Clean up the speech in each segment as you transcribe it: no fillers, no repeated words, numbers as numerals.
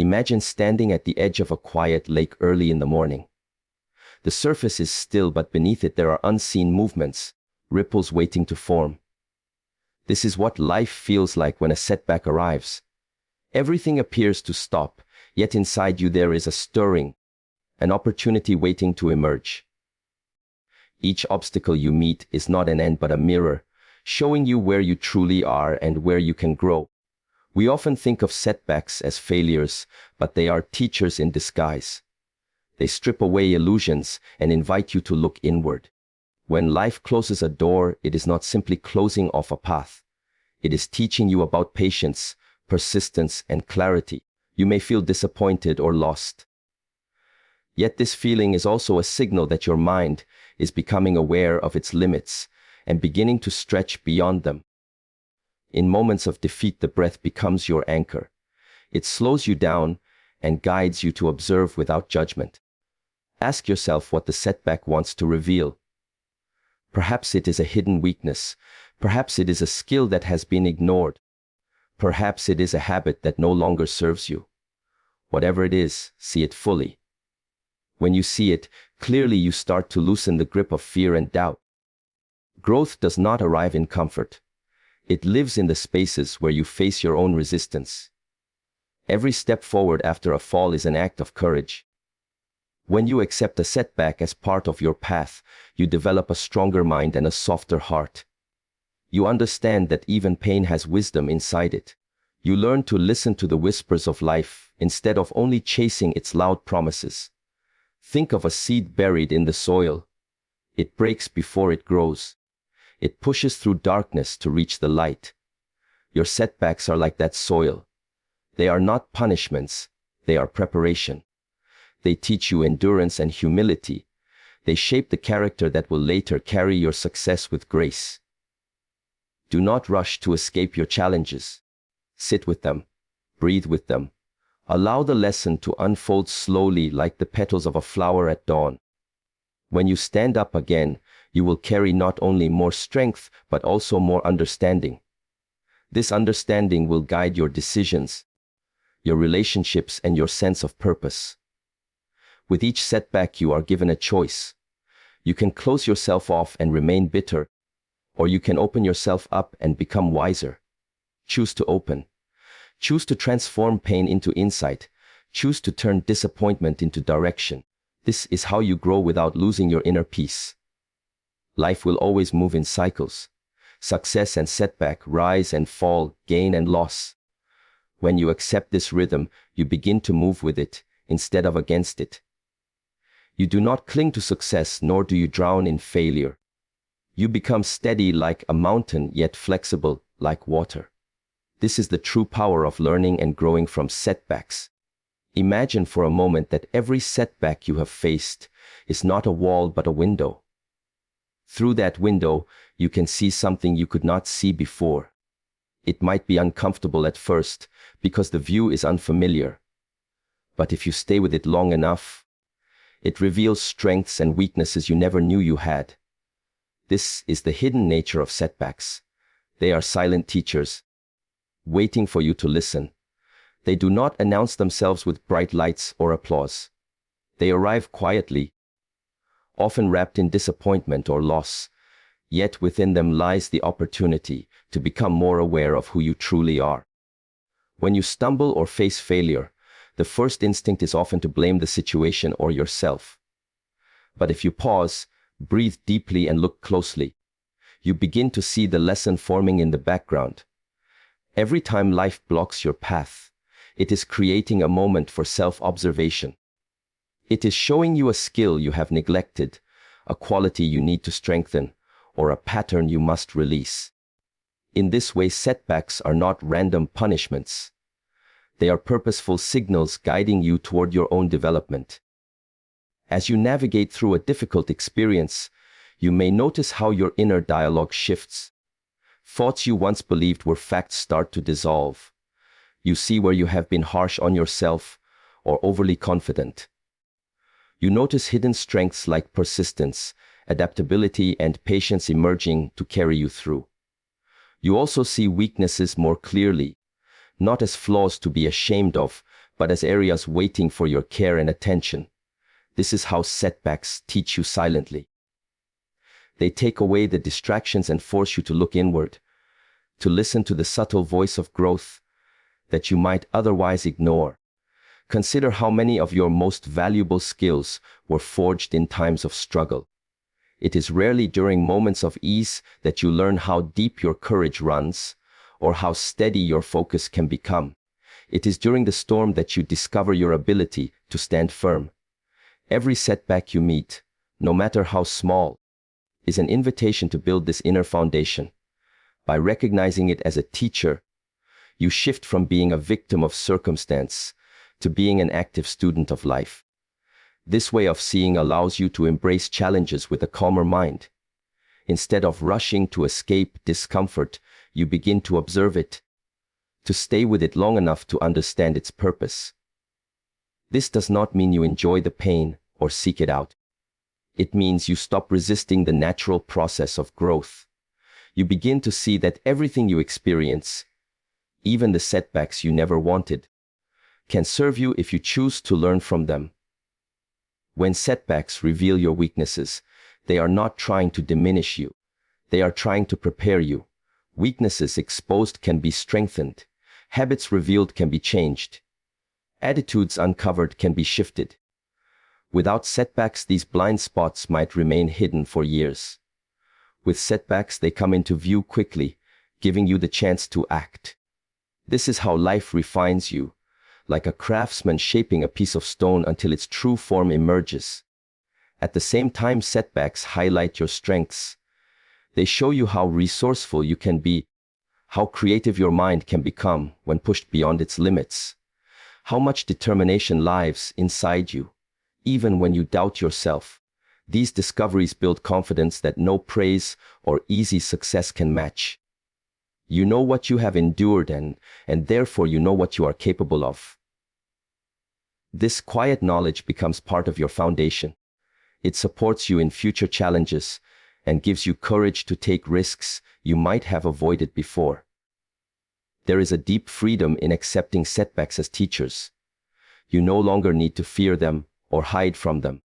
Imagine standing at the edge of a quiet lake early in the morning. The surface is still, but beneath it there are unseen movements, ripples waiting to form. This is what life feels like when a setback arrives. Everything appears to stop, yet inside you there is a stirring, an opportunity waiting to emerge. Each obstacle you meet is not an end but a mirror, showing you where you truly are and where you can grow. We often think of setbacks as failures, but they are teachers in disguise. They strip away illusions and invite you to look inward. When life closes a door, it is not simply closing off a path. It is teaching you about patience, persistence, and clarity. You may feel disappointed or lost. Yet this feeling is also a signal that your mind is becoming aware of its limits and beginning to stretch beyond them. In moments of defeat, the breath becomes your anchor. It slows you down and guides you to observe without judgment. Ask yourself what the setback wants to reveal. Perhaps it is a hidden weakness. Perhaps it is a skill that has been ignored. Perhaps it is a habit that no longer serves you. Whatever it is, see it fully. When you see it clearly, you start to loosen the grip of fear and doubt. Growth does not arrive in comfort. It lives in the spaces where you face your own resistance. Every step forward after a fall is an act of courage. When you accept a setback as part of your path, you develop a stronger mind and a softer heart. You understand that even pain has wisdom inside it. You learn to listen to the whispers of life instead of only chasing its loud promises. Think of a seed buried in the soil. It breaks before it grows. It pushes through darkness to reach the light. Your setbacks are like that soil. They are not punishments. They are preparation. They teach you endurance and humility. They shape the character that will later carry your success with grace. Do not rush to escape your challenges. Sit with them. Breathe with them. Allow the lesson to unfold slowly like the petals of a flower at dawn. When you stand up again, you will carry not only more strength, but also more understanding. This understanding will guide your decisions, your relationships, and your sense of purpose. With each setback, you are given a choice. You can close yourself off and remain bitter, or you can open yourself up and become wiser. Choose to open. Choose to transform pain into insight. Choose to turn disappointment into direction. This is how you grow without losing your inner peace. Life will always move in cycles. Success and setback, rise and fall, gain and loss. When you accept this rhythm, you begin to move with it instead of against it. You do not cling to success, nor do you drown in failure. You become steady like a mountain, yet flexible like water. This is the true power of learning and growing from setbacks. Imagine for a moment that every setback you have faced is not a wall but a window. Through that window, you can see something you could not see before. It might be uncomfortable at first because the view is unfamiliar. But if you stay with it long enough, it reveals strengths and weaknesses you never knew you had. This is the hidden nature of setbacks. They are silent teachers, waiting for you to listen. They do not announce themselves with bright lights or applause. They arrive quietly, often wrapped in disappointment or loss, yet within them lies the opportunity to become more aware of who you truly are. When you stumble or face failure, the first instinct is often to blame the situation or yourself. But if you pause, breathe deeply and look closely, you begin to see the lesson forming in the background. Every time life blocks your path, it is creating a moment for self-observation. It is showing you a skill you have neglected, a quality you need to strengthen, or a pattern you must release. In this way, setbacks are not random punishments. They are purposeful signals guiding you toward your own development. As you navigate through a difficult experience, you may notice how your inner dialogue shifts. Thoughts you once believed were facts start to dissolve. You see where you have been harsh on yourself or overly confident. You notice hidden strengths like persistence, adaptability, and patience emerging to carry you through. You also see weaknesses more clearly, not as flaws to be ashamed of, but as areas waiting for your care and attention. This is how setbacks teach you silently. They take away the distractions and force you to look inward, to listen to the subtle voice of growth that you might otherwise ignore. Consider how many of your most valuable skills were forged in times of struggle. It is rarely during moments of ease that you learn how deep your courage runs, or how steady your focus can become. It is during the storm that you discover your ability to stand firm. Every setback you meet, no matter how small, is an invitation to build this inner foundation. By recognizing it as a teacher, you shift from being a victim of circumstance to being an active student of life. This way of seeing allows you to embrace challenges with a calmer mind. Instead of rushing to escape discomfort, you begin to observe it, to stay with it long enough to understand its purpose. This does not mean you enjoy the pain or seek it out. It means you stop resisting the natural process of growth. You begin to see that everything you experience, even the setbacks you never wanted, can serve you if you choose to learn from them. When setbacks reveal your weaknesses, they are not trying to diminish you. They are trying to prepare you. Weaknesses exposed can be strengthened. Habits revealed can be changed. Attitudes uncovered can be shifted. Without setbacks, these blind spots might remain hidden for years. With setbacks, they come into view quickly, giving you the chance to act. This is how life refines you, like a craftsman shaping a piece of stone until its true form emerges. At the same time, setbacks highlight your strengths. They show you how resourceful you can be, how creative your mind can become when pushed beyond its limits, how much determination lives inside you, even when you doubt yourself. These discoveries build confidence that no praise or easy success can match. You know what you have endured and therefore you know what you are capable of. This quiet knowledge becomes part of your foundation. It supports you in future challenges and gives you courage to take risks you might have avoided before. There is a deep freedom in accepting setbacks as teachers. You no longer need to fear them or hide from them.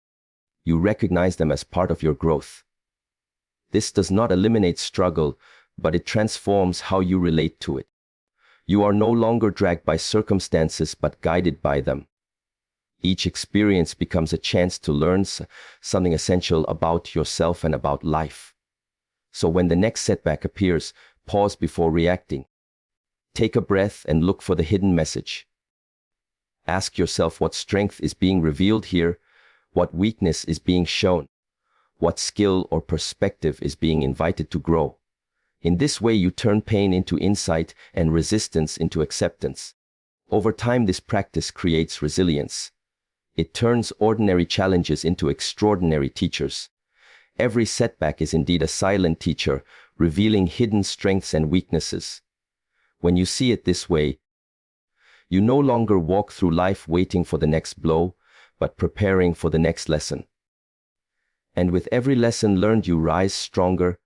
You recognize them as part of your growth. This does not eliminate struggle, but it transforms how you relate to it. You are no longer dragged by circumstances, but guided by them. Each experience becomes a chance to learn something essential about yourself and about life. So when the next setback appears, pause before reacting. Take a breath and look for the hidden message. Ask yourself what strength is being revealed here, what weakness is being shown, what skill or perspective is being invited to grow. In this way, you turn pain into insight and resistance into acceptance. Over time, this practice creates resilience. It turns ordinary challenges into extraordinary teachers. Every setback is indeed a silent teacher, revealing hidden strengths and weaknesses. When you see it this way, you no longer walk through life waiting for the next blow, but preparing for the next lesson. And with every lesson learned, you rise stronger,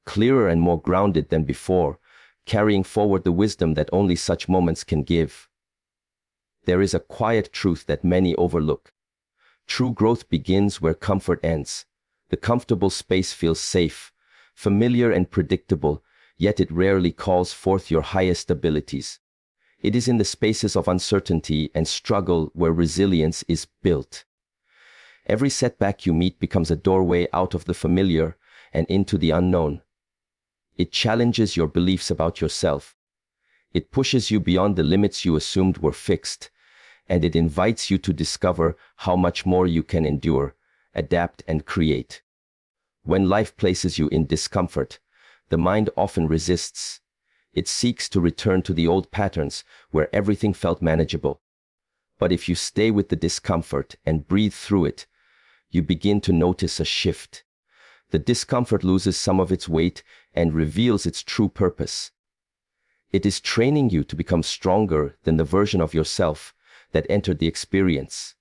clearer and more grounded than before, carrying forward the wisdom that only such moments can give. There is a quiet truth that many overlook. True growth begins where comfort ends. The comfortable space feels safe, familiar and predictable, yet it rarely calls forth your highest abilities. It is in the spaces of uncertainty and struggle where resilience is built. Every setback you meet becomes a doorway out of the familiar and into the unknown. It challenges your beliefs about yourself. It pushes you beyond the limits you assumed were fixed, and it invites you to discover how much more you can endure, adapt, and create. When life places you in discomfort, the mind often resists. It seeks to return to the old patterns where everything felt manageable. But if you stay with the discomfort and breathe through it, you begin to notice a shift. The discomfort loses some of its weight and reveals its true purpose. It is training you to become stronger than the version of yourself that entered the experience.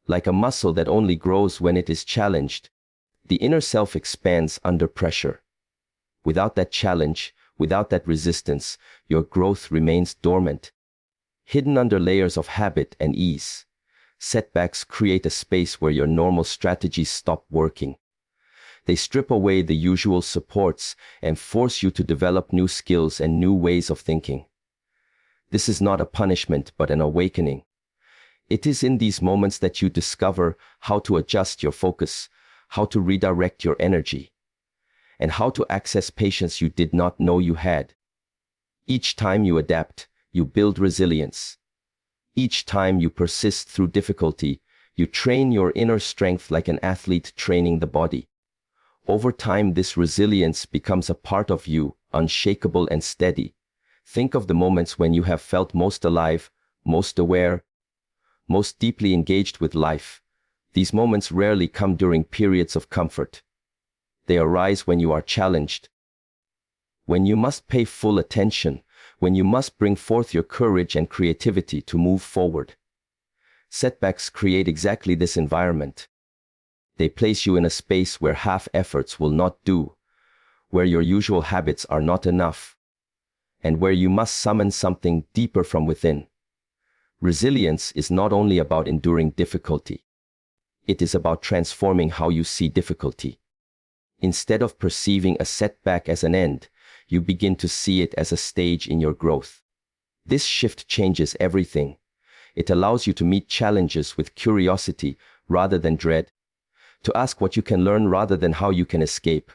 Like a muscle that only grows when it is challenged, the inner self expands under pressure. Without that challenge, without that resistance, your growth remains dormant. hidden under layers of habit and ease. Setbacks create a space where your normal strategies stop working. They strip away the usual supports and force you to develop new skills and new ways of thinking. This is not a punishment, but an awakening. It is in these moments that you discover how to adjust your focus, how to redirect your energy, and how to access patience you did not know you had. Each time you adapt, you build resilience. Each time you persist through difficulty, you train your inner strength like an athlete training the body. Over time, this resilience becomes a part of you, unshakable and steady. Think of the moments when you have felt most alive, most aware, most deeply engaged with life. These moments rarely come during periods of comfort. They arise when you are challenged, when you must pay full attention, when you must bring forth your courage and creativity to move forward. Setbacks create exactly this environment. They place you in a space where half efforts will not do, where your usual habits are not enough, and where you must summon something deeper from within. Resilience is not only about enduring difficulty. It is about transforming how you see difficulty. Instead of perceiving a setback as an end, you begin to see it as a stage in your growth. This shift changes everything. It allows you to meet challenges with curiosity rather than dread, to ask what you can learn rather than how you can escape.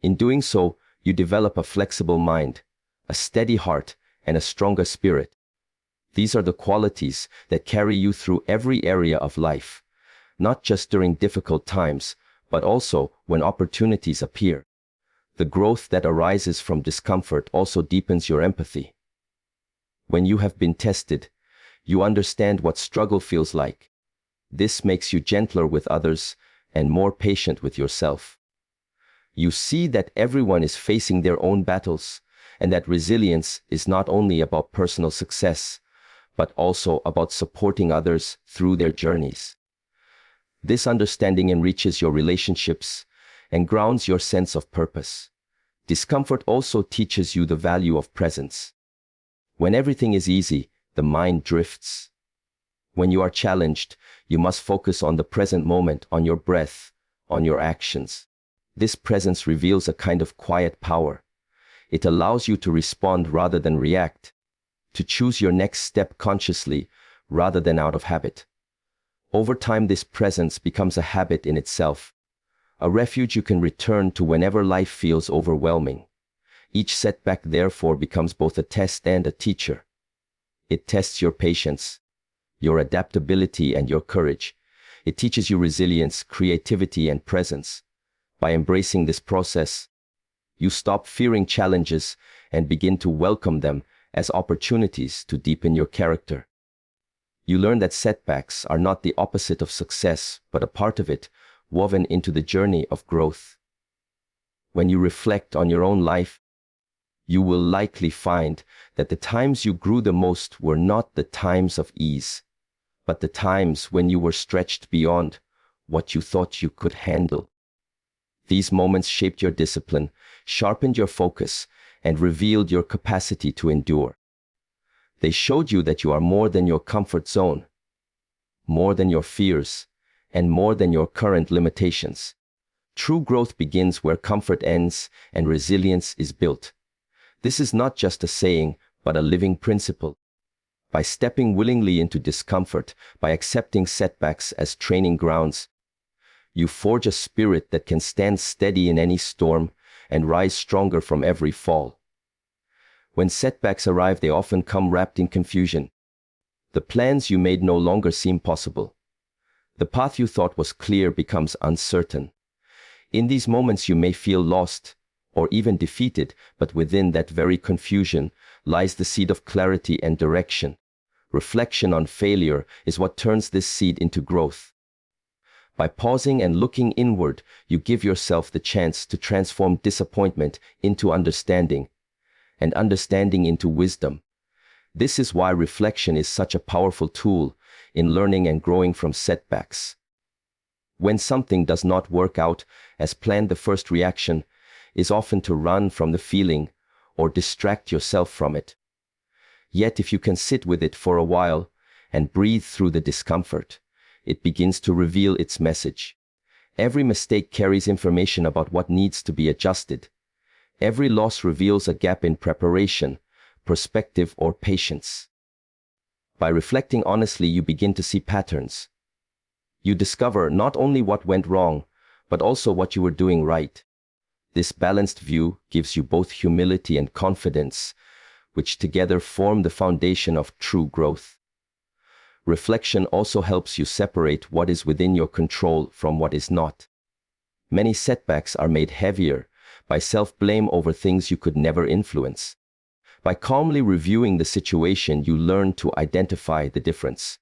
In doing so, you develop a flexible mind, a steady heart, and a stronger spirit. These are the qualities that carry you through every area of life, not just during difficult times, but also when opportunities appear. The growth that arises from discomfort also deepens your empathy. When you have been tested, you understand what struggle feels like. This makes you gentler with others and more patient with yourself. You see that everyone is facing their own battles, and that resilience is not only about personal success, but also about supporting others through their journeys. This understanding enriches your relationships and grounds your sense of purpose. Discomfort also teaches you the value of presence. When everything is easy, the mind drifts. When you are challenged, you must focus on the present moment, on your breath, on your actions. This presence reveals a kind of quiet power. It allows you to respond rather than react, to choose your next step consciously rather than out of habit. Over time, this presence becomes a habit in itself, a refuge you can return to whenever life feels overwhelming. Each setback, therefore, becomes both a test and a teacher. It tests your patience, your adaptability, and your courage. It teaches you resilience, creativity, and presence. By embracing this process, you stop fearing challenges and begin to welcome them as opportunities to deepen your character. You learn that setbacks are not the opposite of success, but a part of it, woven into the journey of growth. When you reflect on your own life, you will likely find that the times you grew the most were not the times of ease, but the times when you were stretched beyond what you thought you could handle. These moments shaped your discipline, sharpened your focus, and revealed your capacity to endure. They showed you that you are more than your comfort zone, more than your fears, and more than your current limitations. True growth begins where comfort ends and resilience is built. This is not just a saying, but a living principle. By stepping willingly into discomfort, by accepting setbacks as training grounds, you forge a spirit that can stand steady in any storm and rise stronger from every fall. When setbacks arrive, they often come wrapped in confusion. The plans you made no longer seem possible. The path you thought was clear becomes uncertain. In these moments you may feel lost or even defeated, but within that very confusion lies the seed of clarity and direction. Reflection on failure is what turns this seed into growth. By pausing and looking inward, you give yourself the chance to transform disappointment into understanding, and understanding into wisdom. This is why reflection is such a powerful tool in learning and growing from setbacks. When something does not work out as planned, the first reaction is often to run from the feeling or distract yourself from it. Yet if you can sit with it for a while and breathe through the discomfort, it begins to reveal its message. Every mistake carries information about what needs to be adjusted. Every loss reveals a gap in preparation, perspective, or patience. By reflecting honestly, you begin to see patterns. You discover not only what went wrong, but also what you were doing right. This balanced view gives you both humility and confidence, which together form the foundation of true growth. Reflection also helps you separate what is within your control from what is not. Many setbacks are made heavier by self-blame over things you could never influence. By calmly reviewing the situation, you learn to identify the difference.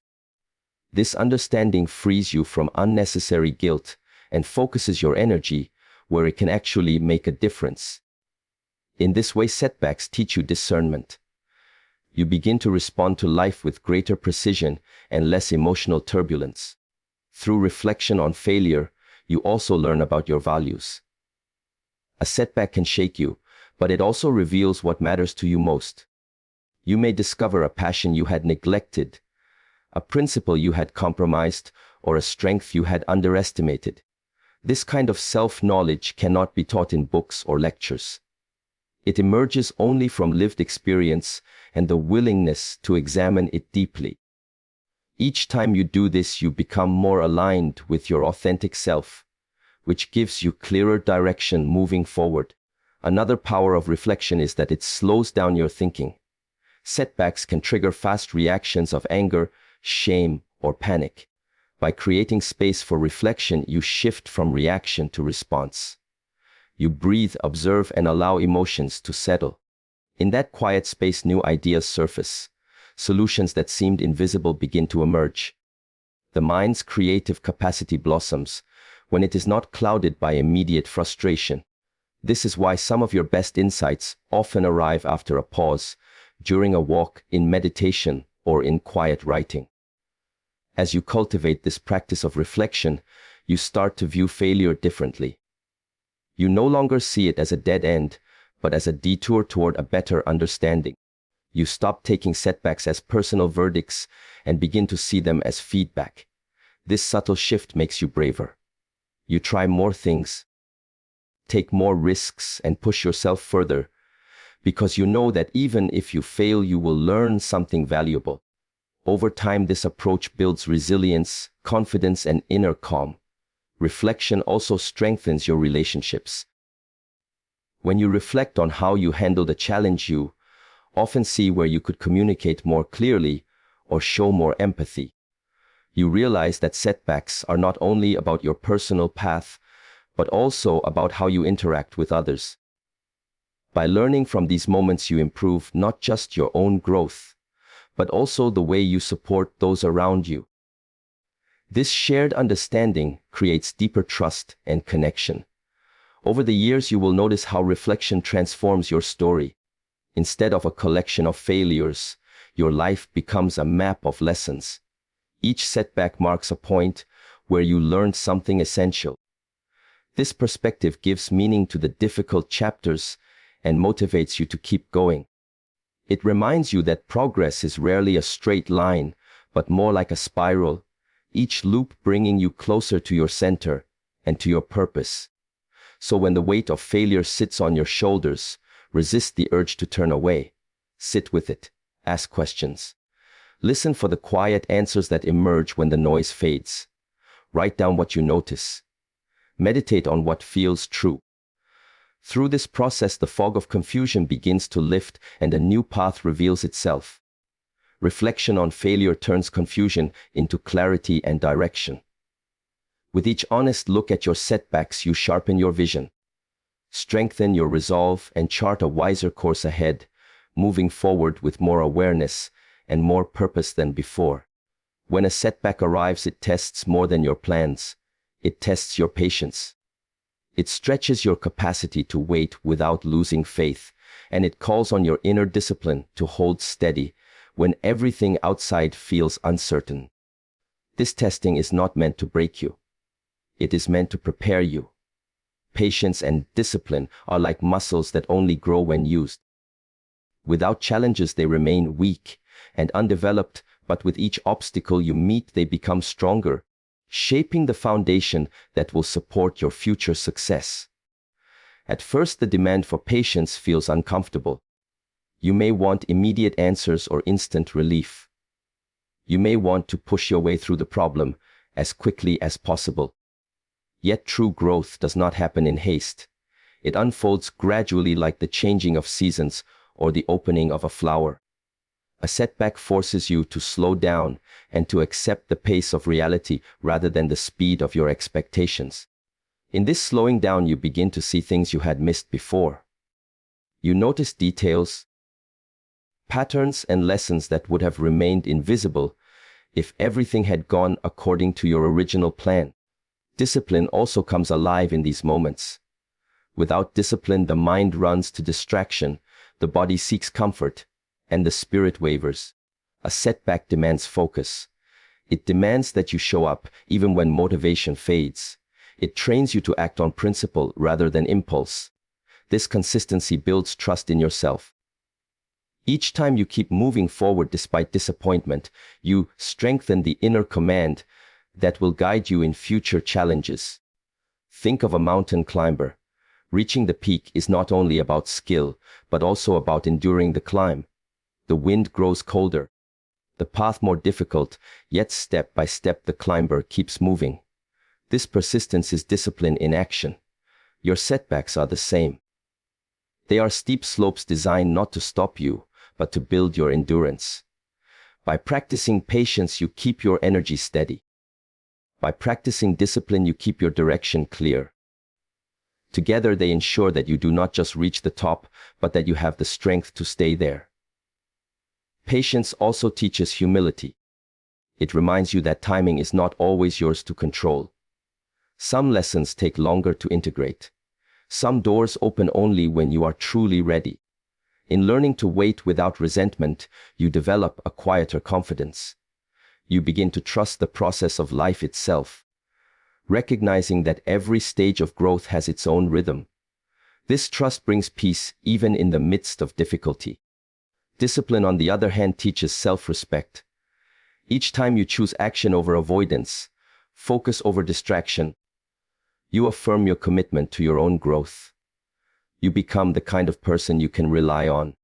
This understanding frees you from unnecessary guilt and focuses your energy where it can actually make a difference. In this way, setbacks teach you discernment. You begin to respond to life with greater precision and less emotional turbulence. Through reflection on failure, you also learn about your values. A setback can shake you, but it also reveals what matters to you most. You may discover a passion you had neglected, a principle you had compromised, or a strength you had underestimated. This kind of self-knowledge cannot be taught in books or lectures. It emerges only from lived experience and the willingness to examine it deeply. Each time you do this, you become more aligned with your authentic self, which gives you clearer direction moving forward. Another power of reflection is that it slows down your thinking. Setbacks can trigger fast reactions of anger, shame, or panic. By creating space for reflection, you shift from reaction to response. You breathe, observe, and allow emotions to settle. In that quiet space, new ideas surface. Solutions that seemed invisible begin to emerge. The mind's creative capacity blossoms when it is not clouded by immediate frustration. This is why some of your best insights often arrive after a pause, during a walk, in meditation, or in quiet writing. As you cultivate this practice of reflection, you start to view failure differently. You no longer see it as a dead end, but as a detour toward a better understanding. You stop taking setbacks as personal verdicts and begin to see them as feedback. This subtle shift makes you braver. You try more things, take more risks, and push yourself further, because you know that even if you fail, you will learn something valuable. Over time, this approach builds resilience, confidence, and inner calm. Reflection also strengthens your relationships. When you reflect on how you handled a challenge, you often see where you could communicate more clearly or show more empathy. You realize that setbacks are not only about your personal path, but also about how you interact with others. By learning from these moments, you improve not just your own growth, but also the way you support those around you. This shared understanding creates deeper trust and connection. Over the years, you will notice how reflection transforms your story. Instead of a collection of failures, your life becomes a map of lessons. Each setback marks a point where you learned something essential. This perspective gives meaning to the difficult chapters and motivates you to keep going. It reminds you that progress is rarely a straight line, but more like a spiral, each loop bringing you closer to your center and to your purpose. So when the weight of failure sits on your shoulders, resist the urge to turn away. Sit with it. Ask questions. Listen for the quiet answers that emerge when the noise fades. Write down what you notice. Meditate on what feels true. Through this process, the fog of confusion begins to lift and a new path reveals itself. Reflection on failure turns confusion into clarity and direction. With each honest look at your setbacks, you sharpen your vision, strengthen your resolve, and chart a wiser course ahead, moving forward with more awareness and more purpose than before. When a setback arrives, it tests more than your plans. It tests your patience. It stretches your capacity to wait without losing faith, and it calls on your inner discipline to hold steady when everything outside feels uncertain. This testing is not meant to break you. It is meant to prepare you. Patience and discipline are like muscles that only grow when used. Without challenges, they remain weak and undeveloped, but with each obstacle you meet, they become stronger, shaping the foundation that will support your future success. At first, the demand for patience feels uncomfortable. You may want immediate answers or instant relief. You may want to push your way through the problem as quickly as possible. Yet true growth does not happen in haste. It unfolds gradually, like the changing of seasons or the opening of a flower. A setback forces you to slow down and to accept the pace of reality rather than the speed of your expectations. In this slowing down, you begin to see things you had missed before. You notice details, patterns, and lessons that would have remained invisible if everything had gone according to your original plan. Discipline also comes alive in these moments. Without discipline, the mind runs to distraction, the body seeks comfort, and the spirit wavers. A setback demands focus. It demands that you show up even when motivation fades. It trains you to act on principle rather than impulse. This consistency builds trust in yourself. Each time you keep moving forward despite disappointment, you strengthen the inner command that will guide you in future challenges. Think of a mountain climber. Reaching the peak is not only about skill, but also about enduring the climb. The wind grows colder, the path more difficult, yet step by step the climber keeps moving. This persistence is discipline in action. Your setbacks are the same. They are steep slopes designed not to stop you, but to build your endurance. By practicing patience, you keep your energy steady. By practicing discipline, you keep your direction clear. Together, they ensure that you do not just reach the top, but that you have the strength to stay there. Patience also teaches humility. It reminds you that timing is not always yours to control. Some lessons take longer to integrate. Some doors open only when you are truly ready. In learning to wait without resentment, you develop a quieter confidence. You begin to trust the process of life itself, recognizing that every stage of growth has its own rhythm. This trust brings peace even in the midst of difficulty. Discipline, on the other hand, teaches self-respect. Each time you choose action over avoidance, focus over distraction, you affirm your commitment to your own growth. You become the kind of person you can rely on.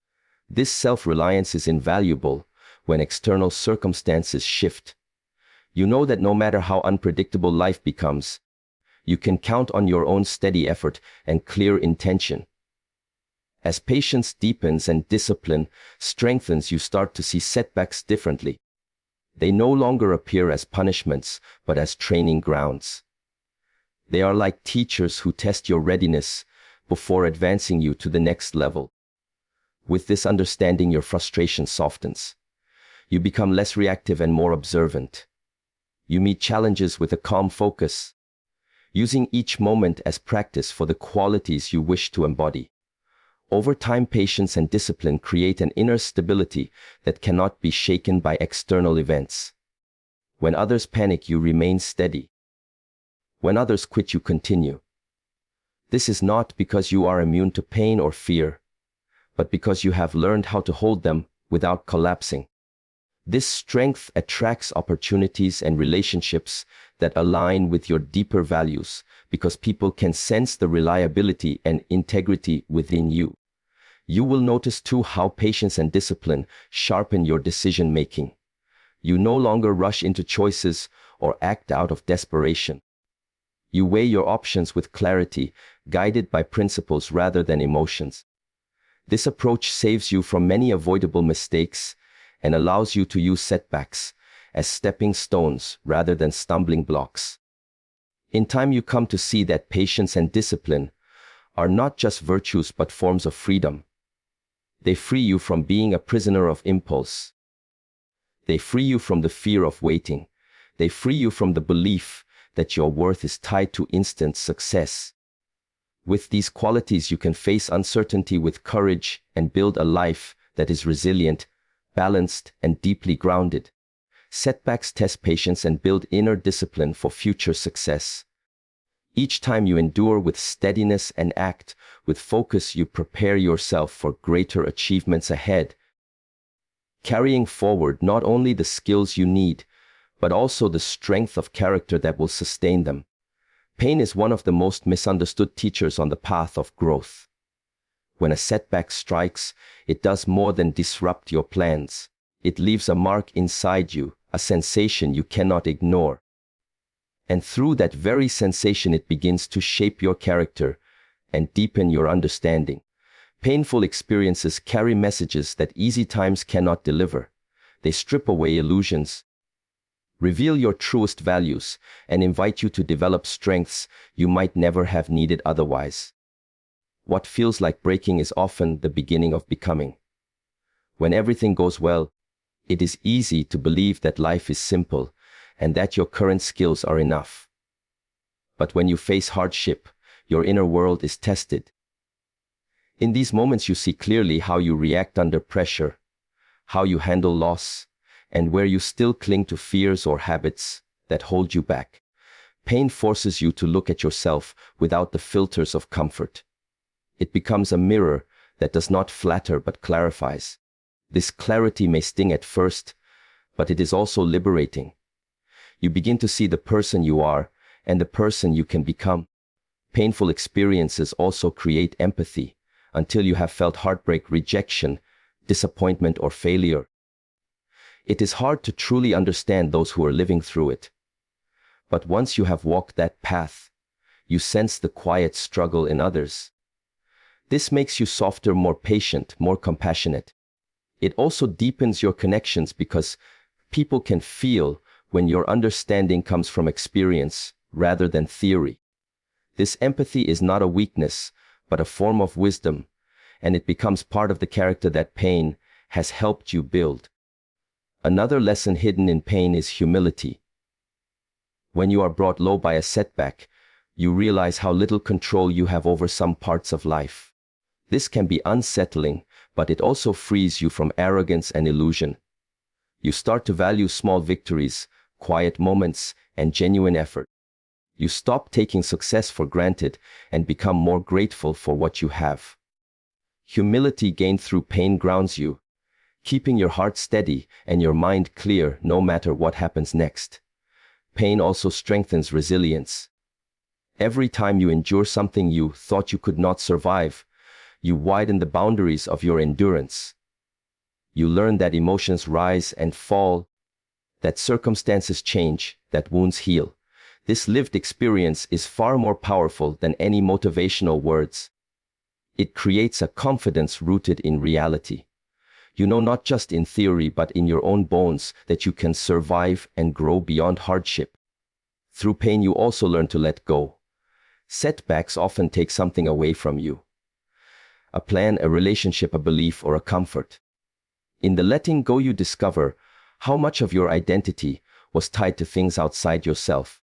This self-reliance is invaluable when external circumstances shift. You know that no matter how unpredictable life becomes, you can count on your own steady effort and clear intention. As patience deepens and discipline strengthens, you start to see setbacks differently. They no longer appear as punishments, but as training grounds. They are like teachers who test your readiness before advancing you to the next level. With this understanding, your frustration softens. You become less reactive and more observant. You meet challenges with a calm focus, using each moment as practice for the qualities you wish to embody. Over time, patience and discipline create an inner stability that cannot be shaken by external events. When others panic, you remain steady. When others quit, you continue. This is not because you are immune to pain or fear, but because you have learned how to hold them without collapsing. This strength attracts opportunities and relationships that align with your deeper values, because people can sense the reliability and integrity within you. You will notice too how patience and discipline sharpen your decision-making. You no longer rush into choices or act out of desperation. You weigh your options with clarity, guided by principles rather than emotions. This approach saves you from many avoidable mistakes and allows you to use setbacks as stepping stones rather than stumbling blocks. In time, you come to see that patience and discipline are not just virtues but forms of freedom. They free you from being a prisoner of impulse. They free you from the fear of waiting. They free you from the belief that your worth is tied to instant success. With these qualities, you can face uncertainty with courage and build a life that is resilient, balanced, and deeply grounded. Setbacks test patience and build inner discipline for future success. Each time you endure with steadiness and act with focus, you prepare yourself for greater achievements ahead, carrying forward not only the skills you need, but also the strength of character that will sustain them. Pain is one of the most misunderstood teachers on the path of growth. When a setback strikes, it does more than disrupt your plans. It leaves a mark inside you, a sensation you cannot ignore. And through that very sensation, it begins to shape your character and deepen your understanding. Painful experiences carry messages that easy times cannot deliver. They strip away illusions, reveal your truest values, and invite you to develop strengths you might never have needed otherwise. What feels like breaking is often the beginning of becoming. When everything goes well, it is easy to believe that life is simple and that your current skills are enough. But when you face hardship, your inner world is tested. In these moments, you see clearly how you react under pressure, how you handle loss, and where you still cling to fears or habits that hold you back. Pain forces you to look at yourself without the filters of comfort. It becomes a mirror that does not flatter but clarifies. This clarity may sting at first, but it is also liberating. You begin to see the person you are and the person you can become. Painful experiences also create empathy until you have felt heartbreak, rejection, disappointment, or failure. It is hard to truly understand those who are living through it. But once you have walked that path, you sense the quiet struggle in others. This makes you softer, more patient, more compassionate. It also deepens your connections because people can feel when your understanding comes from experience rather than theory. This empathy is not a weakness, but a form of wisdom, and it becomes part of the character that pain has helped you build. Another lesson hidden in pain is humility. When you are brought low by a setback, you realize how little control you have over some parts of life. This can be unsettling, but it also frees you from arrogance and illusion. You start to value small victories, quiet moments, and genuine effort. You stop taking success for granted and become more grateful for what you have. Humility gained through pain grounds you, keeping your heart steady and your mind clear no matter what happens next. Pain also strengthens resilience. Every time you endure something you thought you could not survive, you widen the boundaries of your endurance. You learn that emotions rise and fall, that circumstances change, that wounds heal. This lived experience is far more powerful than any motivational words. It creates a confidence rooted in reality. You know, not just in theory but in your own bones, that you can survive and grow beyond hardship. Through pain you also learn to let go. Setbacks often take something away from you. A plan, a relationship, a belief, or a comfort. In the letting go you discover how much of your identity was tied to things outside yourself.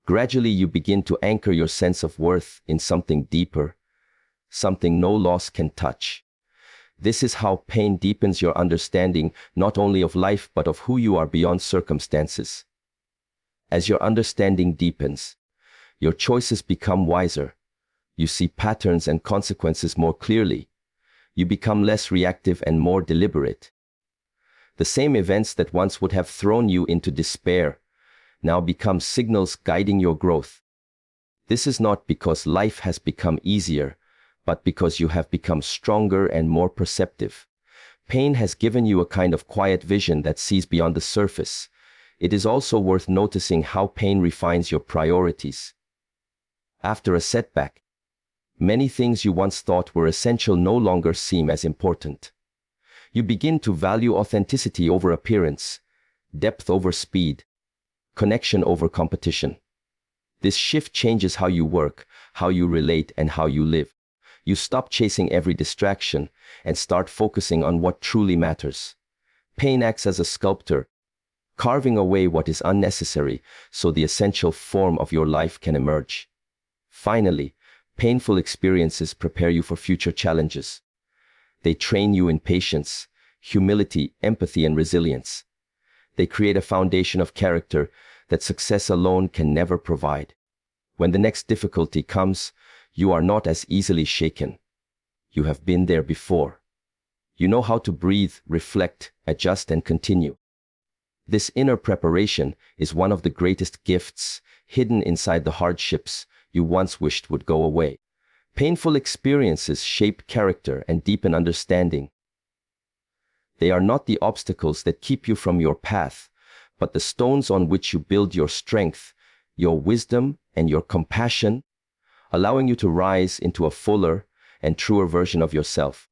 Gradually you begin to anchor your sense of worth in something deeper, something no loss can touch. This is how pain deepens your understanding not only of life but of who you are beyond circumstances. As your understanding deepens, your choices become wiser. You see patterns and consequences more clearly. You become less reactive and more deliberate. The same events that once would have thrown you into despair now become signals guiding your growth. This is not because life has become easier, but because you have become stronger and more perceptive. Pain has given you a kind of quiet vision that sees beyond the surface. It is also worth noticing how pain refines your priorities. After a setback, many things you once thought were essential no longer seem as important. You begin to value authenticity over appearance, depth over speed, connection over competition. This shift changes how you work, how you relate, and how you live. You stop chasing every distraction and start focusing on what truly matters. Pain acts as a sculptor, carving away what is unnecessary so the essential form of your life can emerge. Finally, painful experiences prepare you for future challenges. They train you in patience, humility, empathy, and resilience. They create a foundation of character that success alone can never provide. When the next difficulty comes, you are not as easily shaken. You have been there before. You know how to breathe, reflect, adjust, and continue. This inner preparation is one of the greatest gifts hidden inside the hardships you once wished would go away. Painful experiences shape character and deepen understanding. They are not the obstacles that keep you from your path, but the stones on which you build your strength, your wisdom, and your compassion, allowing you to rise into a fuller and truer version of yourself.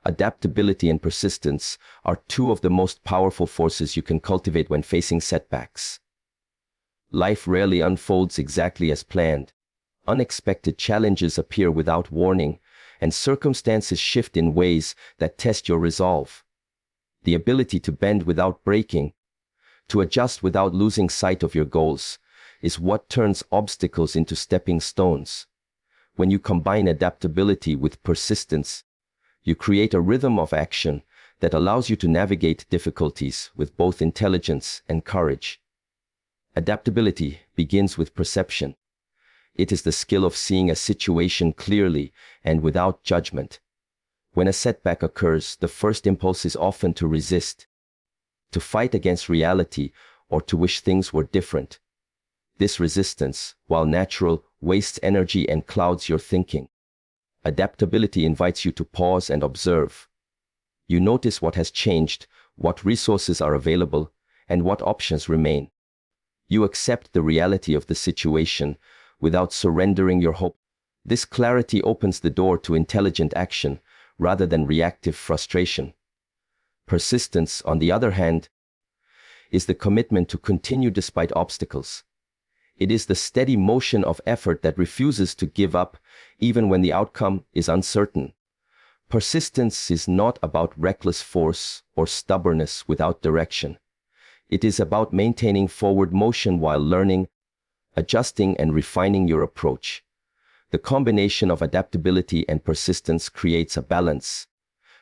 Adaptability and persistence are two of the most powerful forces you can cultivate when facing setbacks. Life rarely unfolds exactly as planned. Unexpected challenges appear without warning, and circumstances shift in ways that test your resolve. The ability to bend without breaking, to adjust without losing sight of your goals, is what turns obstacles into stepping stones. When you combine adaptability with persistence, you create a rhythm of action that allows you to navigate difficulties with both intelligence and courage. Adaptability begins with perception. It is the skill of seeing a situation clearly and without judgment. When a setback occurs, the first impulse is often to resist, to fight against reality, or to wish things were different. This resistance, while natural, wastes energy and clouds your thinking. Adaptability invites you to pause and observe. You notice what has changed, what resources are available, and what options remain. You accept the reality of the situation without surrendering your hope. This clarity opens the door to intelligent action rather than reactive frustration. Persistence, on the other hand, is the commitment to continue despite obstacles. It is the steady motion of effort that refuses to give up even when the outcome is uncertain. Persistence is not about reckless force or stubbornness without direction. It is about maintaining forward motion while learning, adjusting, and refining your approach. The combination of adaptability and persistence creates a balance,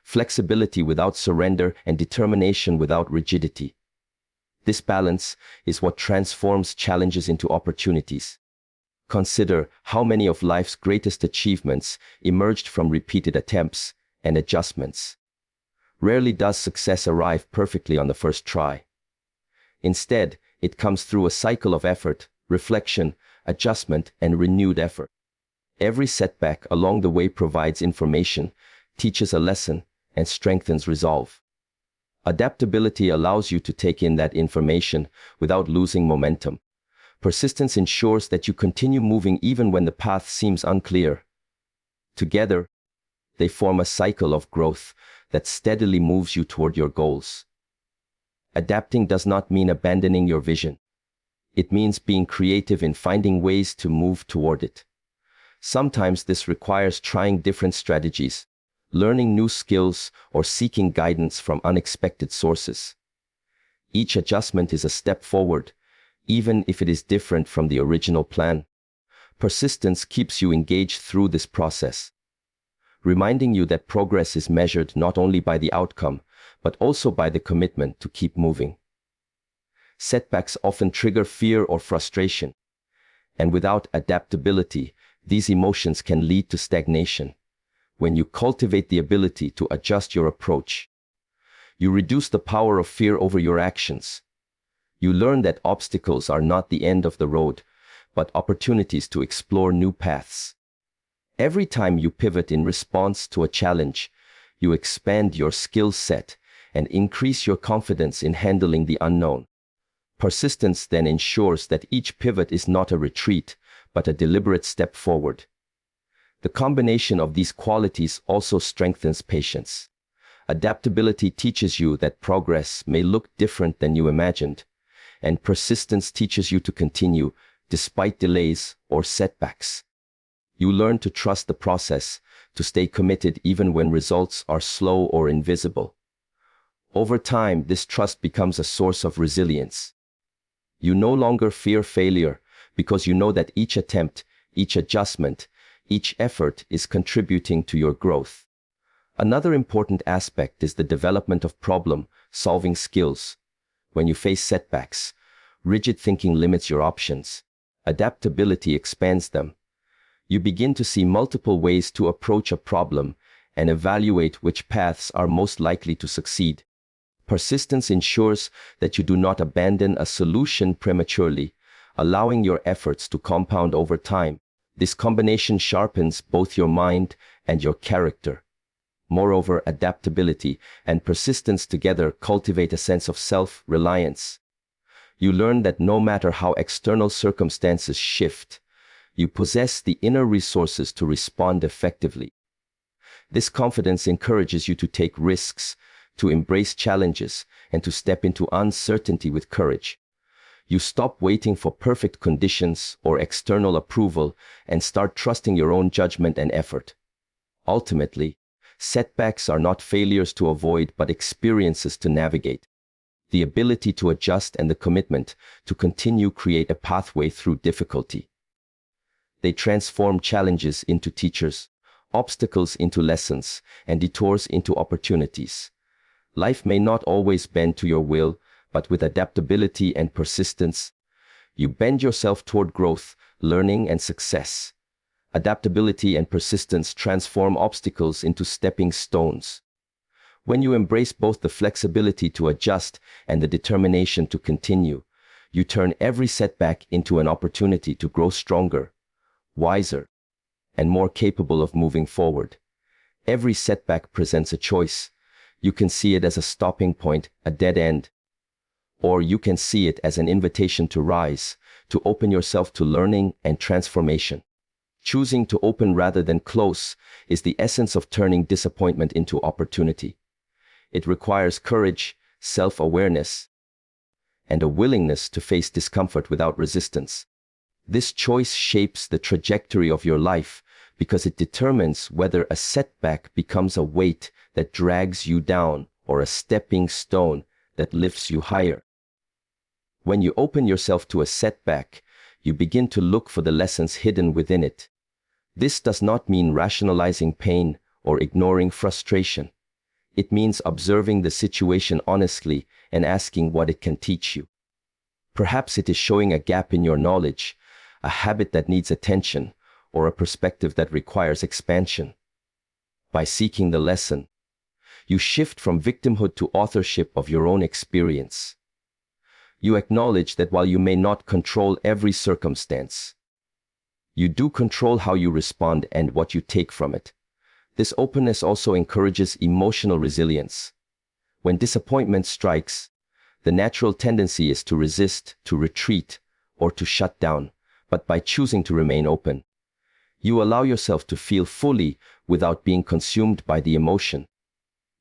flexibility without surrender and determination without rigidity. This balance is what transforms challenges into opportunities. Consider how many of life's greatest achievements emerged from repeated attempts and adjustments. Rarely does success arrive perfectly on the first try. Instead, it comes through a cycle of effort, reflection, adjustment, and renewed effort. Every setback along the way provides information, teaches a lesson, and strengthens resolve. Adaptability allows you to take in that information without losing momentum. Persistence ensures that you continue moving even when the path seems unclear. Together, they form a cycle of growth that steadily moves you toward your goals. Adapting does not mean abandoning your vision. It means being creative in finding ways to move toward it. Sometimes this requires trying different strategies, learning new skills, or seeking guidance from unexpected sources. Each adjustment is a step forward, even if it is different from the original plan. Persistence keeps you engaged through this process, reminding you that progress is measured not only by the outcome, but also by the commitment to keep moving. Setbacks often trigger fear or frustration, and without adaptability, these emotions can lead to stagnation. When you cultivate the ability to adjust your approach, you reduce the power of fear over your actions. You learn that obstacles are not the end of the road, but opportunities to explore new paths. Every time you pivot in response to a challenge, you expand your skill set and increase your confidence in handling the unknown. Persistence then ensures that each pivot is not a retreat, but a deliberate step forward. The combination of these qualities also strengthens patience. Adaptability teaches you that progress may look different than you imagined, and persistence teaches you to continue despite delays or setbacks. You learn to trust the process, to stay committed even when results are slow or invisible. Over time, this trust becomes a source of resilience. You no longer fear failure because you know that each attempt, each adjustment, each effort is contributing to your growth. Another important aspect is the development of problem-solving skills. When you face setbacks, rigid thinking limits your options. Adaptability expands them. You begin to see multiple ways to approach a problem and evaluate which paths are most likely to succeed. Persistence ensures that you do not abandon a solution prematurely, allowing your efforts to compound over time. This combination sharpens both your mind and your character. Moreover, adaptability and persistence together cultivate a sense of self-reliance. You learn that no matter how external circumstances shift, you possess the inner resources to respond effectively. This confidence encourages you to take risks, to embrace challenges, and to step into uncertainty with courage. You stop waiting for perfect conditions or external approval and start trusting your own judgment and effort. Ultimately, setbacks are not failures to avoid but experiences to navigate. The ability to adjust and the commitment to continue create a pathway through difficulty. They transform challenges into teachers, obstacles into lessons, and detours into opportunities. Life may not always bend to your will, but with adaptability and persistence, you bend yourself toward growth, learning, and success. Adaptability and persistence transform obstacles into stepping stones. When you embrace both the flexibility to adjust and the determination to continue, you turn every setback into an opportunity to grow stronger, wiser, and more capable of moving forward. Every setback presents a choice. You can see it as a stopping point, a dead end, or you can see it as an invitation to rise, to open yourself to learning and transformation. Choosing to open rather than close is the essence of turning disappointment into opportunity. It requires courage, self-awareness, and a willingness to face discomfort without resistance. This choice shapes the trajectory of your life because it determines whether a setback becomes a weight that drags you down or a stepping stone that lifts you higher. When you open yourself to a setback, you begin to look for the lessons hidden within it. This does not mean rationalizing pain or ignoring frustration. It means observing the situation honestly and asking what it can teach you. Perhaps it is showing a gap in your knowledge, a habit that needs attention, or a perspective that requires expansion. By seeking the lesson, you shift from victimhood to authorship of your own experience. You acknowledge that while you may not control every circumstance, you do control how you respond and what you take from it. This openness also encourages emotional resilience. When disappointment strikes, the natural tendency is to resist, to retreat, or to shut down. But by choosing to remain open, you allow yourself to feel fully without being consumed by the emotion.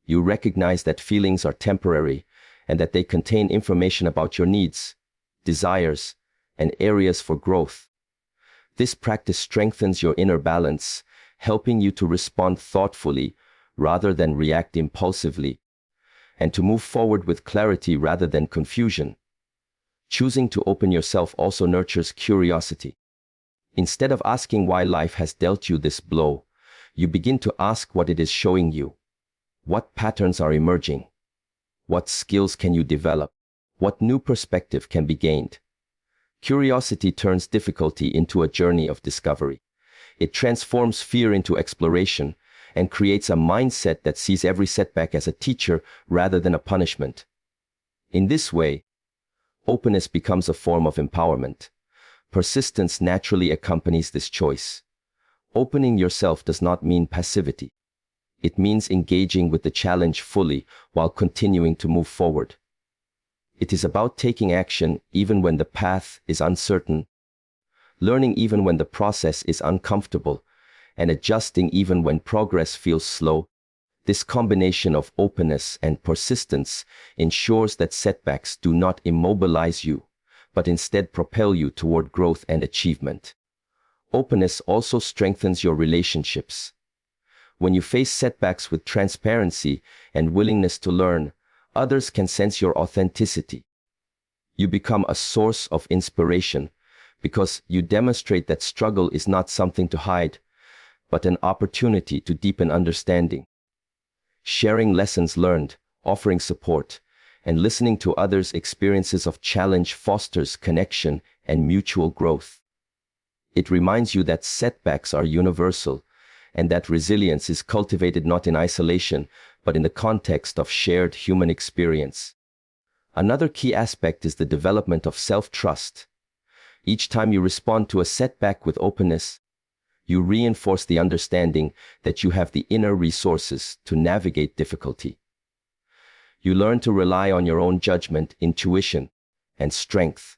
You recognize that feelings are temporary and that they contain information about your needs, desires, and areas for growth. This practice strengthens your inner balance, helping you to respond thoughtfully rather than react impulsively, and to move forward with clarity rather than confusion. Choosing to open yourself also nurtures curiosity. Instead of asking why life has dealt you this blow, you begin to ask what it is showing you. What patterns are emerging? What skills can you develop? What new perspective can be gained? Curiosity turns difficulty into a journey of discovery. It transforms fear into exploration and creates a mindset that sees every setback as a teacher rather than a punishment. In this way, openness becomes a form of empowerment. Persistence naturally accompanies this choice. Opening yourself does not mean passivity. It means engaging with the challenge fully while continuing to move forward. It is about taking action even when the path is uncertain, learning even when the process is uncomfortable, and adjusting even when progress feels slow. This combination of openness and persistence ensures that setbacks do not immobilize you, but instead propel you toward growth and achievement. Openness also strengthens your relationships. When you face setbacks with transparency and willingness to learn, others can sense your authenticity. You become a source of inspiration because you demonstrate that struggle is not something to hide, but an opportunity to deepen understanding. Sharing lessons learned, offering support, and listening to others' experiences of challenge fosters connection and mutual growth. It reminds you that setbacks are universal, and that resilience is cultivated not in isolation, but in the context of shared human experience. Another key aspect is the development of self-trust. Each time you respond to a setback with openness, you reinforce the understanding that you have the inner resources to navigate difficulty. You learn to rely on your own judgment, intuition, and strength.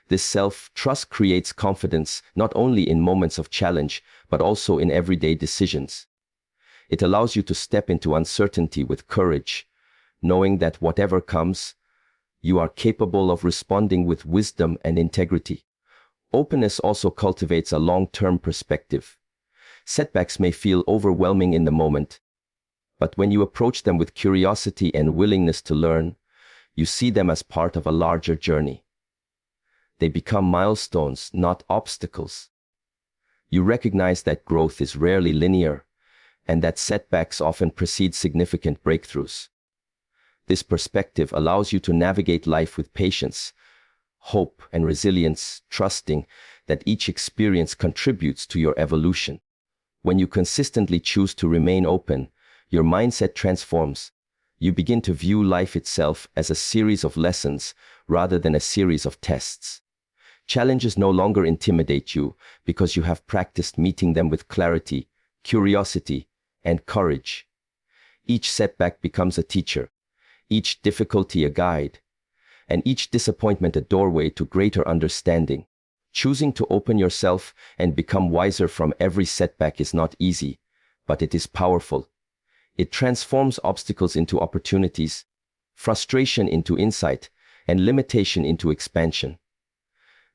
This self-trust creates confidence not only in moments of challenge, but also in everyday decisions. It allows you to step into uncertainty with courage, knowing that whatever comes, you are capable of responding with wisdom and integrity. Openness also cultivates a long-term perspective. Setbacks may feel overwhelming in the moment, but when you approach them with curiosity and willingness to learn, you see them as part of a larger journey. They become milestones, not obstacles. You recognize that growth is rarely linear, and that setbacks often precede significant breakthroughs. This perspective allows you to navigate life with patience, hope, and resilience, trusting that each experience contributes to your evolution. When you consistently choose to remain open, your mindset transforms. You begin to view life itself as a series of lessons rather than a series of tests. Challenges no longer intimidate you because you have practiced meeting them with clarity, curiosity, and courage. Each setback becomes a teacher, each difficulty a guide, and each disappointment a doorway to greater understanding. Choosing to open yourself and become wiser from every setback is not easy, but it is powerful. It transforms obstacles into opportunities, frustration into insight, and limitation into expansion.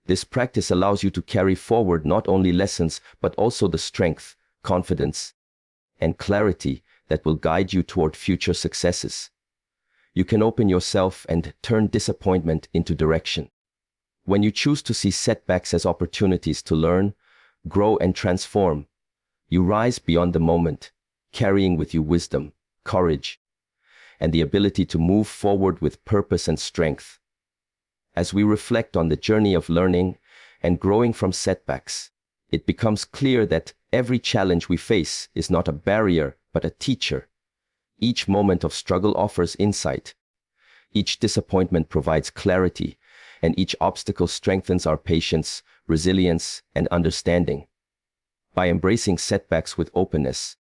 This practice allows you to carry forward not only lessons, but also the strength, confidence, and clarity that will guide you toward future successes. You can open yourself and turn disappointment into direction. When you choose to see setbacks as opportunities to learn, grow, and transform, you rise beyond the moment, carrying with you wisdom, courage, and the ability to move forward with purpose and strength. As we reflect on the journey of learning and growing from setbacks, it becomes clear that every challenge we face is not a barrier, but a teacher. Each moment of struggle offers insight. Each disappointment provides clarity, and each obstacle strengthens our patience, resilience, and understanding. By embracing setbacks with openness,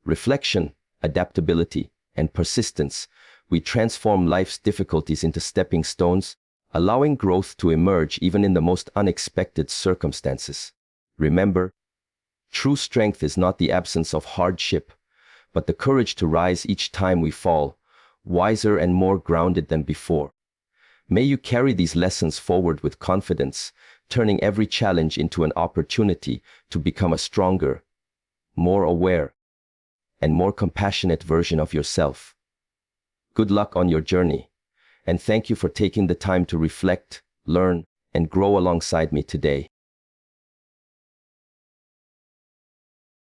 reflection, adaptability, and persistence, we transform life's difficulties into stepping stones, allowing growth to emerge even in the most unexpected circumstances. Remember, true strength is not the absence of hardship, but the courage to rise each time we fall, wiser and more grounded than before. May you carry these lessons forward with confidence, turning every challenge into an opportunity to become a stronger, more aware, and more compassionate version of yourself. Good luck on your journey, and thank you for taking the time to reflect, learn, and grow alongside me today.